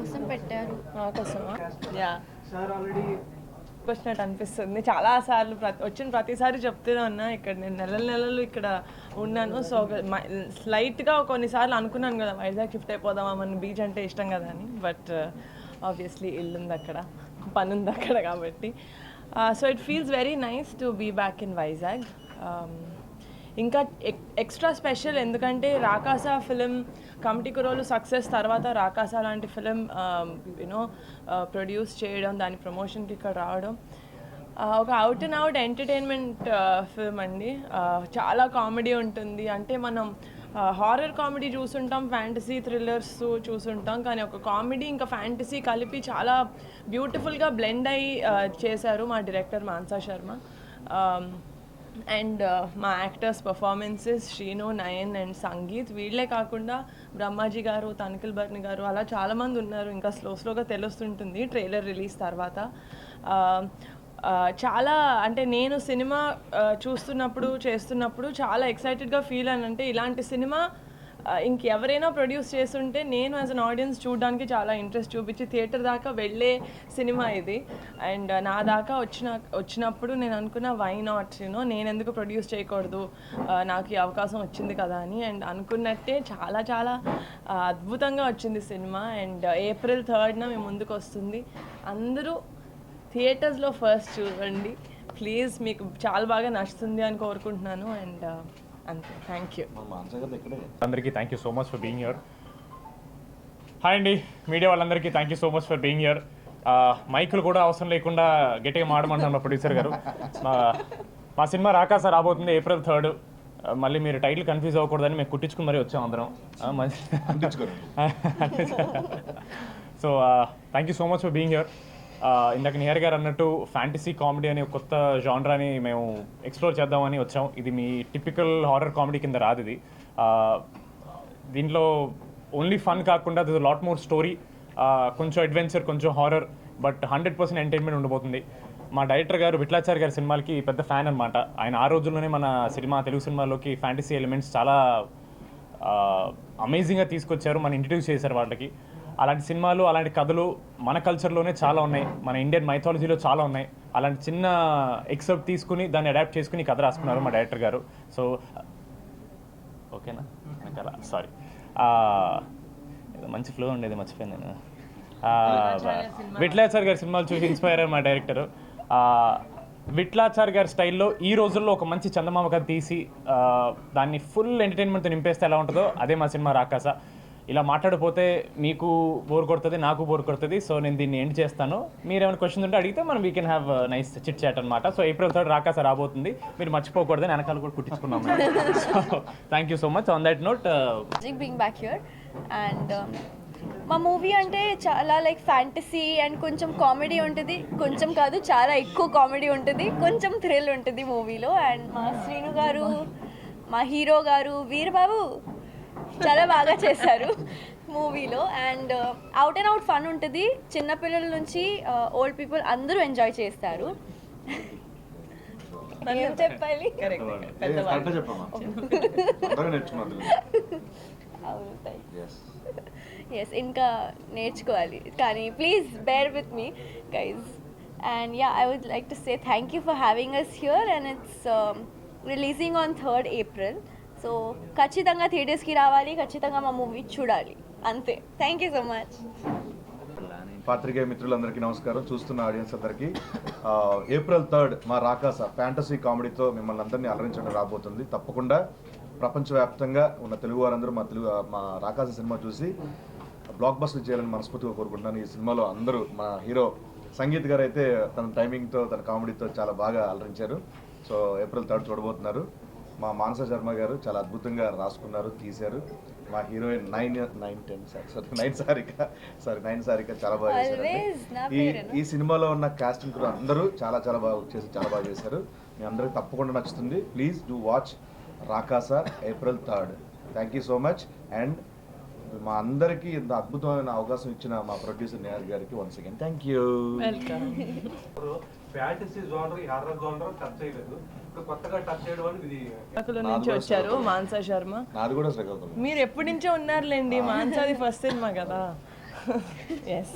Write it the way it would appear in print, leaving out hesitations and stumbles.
కోసం పెట్టారు. మా కోసమా? యా వచ్చినట్టు అనిపిస్తుంది. చాలాసార్లు వచ్చిన ప్రతిసారి చెప్తూనే ఉన్నా, ఇక్కడ నేను నెలలు ఇక్కడ ఉన్నాను. సో స్లైట్గా కొన్నిసార్లు అనుకున్నాను కదా వైజాగ్ షిఫ్ట్ అయిపోదామా, మన బీచ్ అంటే ఇష్టం కదా అని. బట్ ఆబ్వియస్లీ ఇల్లు ఉంది అక్కడ, పని ఉంది అక్కడ కాబట్టి. So it feels very nice to be back in Vizag. ఇంకా ఎక్స్ట్రా స్పెషల్ ఎందుకంటే Rakasa film committee Kurrollu success తర్వాత రాకాస లాంటి ఫిలిం యూనో ప్రొడ్యూస్ చేయడం, దాని ప్రమోషన్కి ఇక్కడ రావడం ఒక out and out entertainment film అండి. చాలా కామెడీ ఉంటుంది. అంటే మనం హారర్ కామెడీ చూసుంటాం, ఫ్యాంటసీ థ్రిల్లర్స్ చూసుంటాం, కానీ ఒక కామెడీ ఇంకా ఫ్యాంటసీ కలిపి చాలా బ్యూటిఫుల్గా బ్లెండ్ అయ్యి చేశారు మా డైరెక్టర్ మాన్సా శర్మ. అండ్ మా actors performances Srinu, Nayan and sangeet, వీళ్ళే కాకుండా బ్రహ్మాజీ గారు, తనిఖిల్ బర్ని గారు, అలా చాలామంది ఉన్నారు. ఇంకా స్లోగా తెలుస్తుంటుంది ట్రైలర్ రిలీజ్ తర్వాత. చాలా అంటే నేను సినిమా చేస్తున్నప్పుడు చాలా ఎక్సైటెడ్గా ఫీల్ అంటే ఇలాంటి సినిమా ఇంకెవరైనా ప్రొడ్యూస్ చేస్తుంటే నేను యాజ్ అన్ ఆడియన్స్ చూడడానికి చాలా ఇంట్రెస్ట్ చూపించి థియేటర్ దాకా వెళ్ళే సినిమా ఇది. అండ్ నా దాకా వచ్చినప్పుడు నేను అనుకున్న వై నాట్, నేను ఎందుకు ప్రొడ్యూస్ చేయకూడదు, నాకు ఈ అవకాశం వచ్చింది కదా అని. అండ్ అనుకున్నట్టే చాలా చాలా అద్భుతంగా వచ్చింది సినిమా. అండ్ April 3rd మేము ముందుకు వస్తుంది. అందరూ థియేటర్స్లో ఫస్ట్ చూడండి ప్లీజ్, మీకు చాలా బాగా నచ్చుతుంది అని కోరుకుంటున్నాను. అండ్ అంతే, థ్యాంక్ యూ అందరికీ. Thank you so much for being here. Hi అండి, మీడియా వాళ్ళందరికీ thank you so much for being here. మైకులు కూడా అవసరం లేకుండా గట్టిగా మాడమంటున్నాను మా ప్రొడ్యూసర్ గారు. మా సినిమా రాకాస రాబోతుంది April 3rd. మళ్ళీ మీరు టైటిల్ కన్ఫ్యూజ్ అవ్వకూడదని మేము కుట్టించుకుని మరీ వచ్చాం అందరం. So thank you so much for being here. ఇందాక నిహార్ గారు అన్నట్టు ఫ్యాంటసీ కామెడీ అనే కొత్త జానరాని మేము ఎక్స్ప్లోర్ చేద్దామని వచ్చాం. ఇది మీ టిపికల్ హారర్ కామెడీ కింద రాదు ఇది. దీంట్లో ఓన్లీ ఫన్ కాకుండా దిస్ లాట్ మోర్ స్టోరీ, కొంచెం అడ్వెంచర్, కొంచెం హారర్, బట్ 100% ఎంటర్టైన్మెంట్ ఉండబోతుంది. మా డైరెక్టర్ గారు విట్లాచారి గారి సినిమాలకి పెద్ద ఫ్యాన్ అనమాట. ఆయన ఆ రోజుల్లోనే మన తెలుగు సినిమాలోకి ఫ్యాంటసీ ఎలిమెంట్స్ చాలా అమేజింగ్గా తీసుకొచ్చారు, మన ఇంట్రడ్యూస్ చేశారు వాళ్ళకి. అలాంటి సినిమాలు, అలాంటి కథలు మన కల్చర్లోనే చాలా ఉన్నాయి, మన ఇండియన్ మైథాలజీలో చాలా ఉన్నాయి. అలాంటి చిన్న ఎక్సెప్ట్ తీసుకుని దాన్ని అడాప్ట్ చేసుకుని కథ రాసుకున్నారు మా డైరెక్టర్ గారు. సో ఓకేనా, అలా సారీ, మంచి ఫ్లో ఉండేది, మర్చిపోయింది నేను. విట్లాచారి గారి సినిమాలు చూసి ఇన్స్పైర్ అయ్యారు మా డైరెక్టర్. విట్లాచారి గారి స్టైల్లో ఈ రోజుల్లో ఒక మంచి చందమామ కథ తీసి దాన్ని ఫుల్ ఎంటర్టైన్మెంట్తో నింపేస్తే ఎలా ఉంటుందో అదే మా సినిమా రాకాస. ఇలా మాట్లాడిపోతే మీకు బోర్ కొడుతుంది, నాకు బోర్ కొడుతుంది. సో నేను దీన్ని ఎండ్ చేస్తాను. మీరు ఏమైనా క్వశ్చన్స్ ఉంటే అడిగితే మనం we can have nice chit chat అనమాట. సో April 3rd రాకాస రాబోతుంది, మీరు మర్చిపోకూడదని వెనకాల కూడా కుట్టించుకున్నాం. So thank you so much. On that note, being back here. And మా మూవీ అంటే చాలా లైక్ ఫ్యాంటసీ అండ్ కొంచెం కామెడీ ఉంటుంది, కొంచెం కాదు చాలా ఎక్కువ కామెడీ ఉంటుంది, కొంచెం థ్రిల్ ఉంటుంది మూవీలో. అండ్ మా శ్రీను గారు, మా హీరో గారు వీరబాబు చాలా బాగా చేశారు మూవీలో. And out and out fun ఉంటుంది, చిన్నపిల్లల నుంచి ఓల్డ్ పీపుల్ అందరూ ఎంజాయ్ చేస్తారు. ఏం చెప్పాలి, ఎస్ ఇంకా నేర్చుకోవాలి, కానీ please bear with me guys. And yeah, I would like to say thank you for having us here. And it's releasing on 3rd April. So ఖచ్చితంగా థియేటర్స్కి రావాలి, ఖచ్చితంగా మా మూవీ చూడాలి, అంతే. Thank you so much. పాత్రికేయ మిత్రులందరికీ నమస్కారం, చూస్తున్న ఆడియన్స్ అందరికీ. April 3rd మా రాకాస ఫ్యాంటసీ కామెడీతో మిమ్మల్ని అందరినీ అలరించడం రాబోతుంది. తప్పకుండా ప్రపంచవ్యాప్తంగా ఉన్న తెలుగు వారందరూ మా రాకాస సినిమా చూసి బ్లాక్ బస్టర్ చేయాలని మనస్ఫూర్తిగా కోరుకుంటున్నాను. ఈ సినిమాలో అందరూ, మా హీరో సంగీత్ గారు అయితే తన టైమింగ్తో, తన కామెడీతో చాలా బాగా అలరించారు. సో April 3rd చూడబోతున్నారు. మా మానస శర్మ గారు చాలా అద్భుతంగా రాసుకున్నారు, తీశారు. మా హీరోయిన్ నైన్ సారిక చాలా బాగా చేశారు. ఈ సినిమాలో ఉన్న కాస్టింగ్ కూడా అందరూ చాలా చాలా బాగా చేశారు. మీ అందరికి తప్పకుండా నచ్చుతుంది. Please do watch Raakaasa April 3rd. Thank you so much. And మా అందరికీ ఇంత అద్భుతమైన అవకాశం ఇచ్చిన మా ప్రొడ్యూసర్ నిహార్ గారికి once again thank you. Fantasy genre, horror genre touch చేయలేదు. ఇప్పుడు కొత్తగా టచ్ చేయడం అనేది ఇది. శ్రీకాకుళం నుంచి వచ్చారు మాన్సా శర్మ. నాది కూడా శ్రీకాకుళం. మీరు ఎప్పటి నుంచో ఉన్నారులేండి, మాన్సాది ఫస్ట్ సినిమా కదా. ఎస్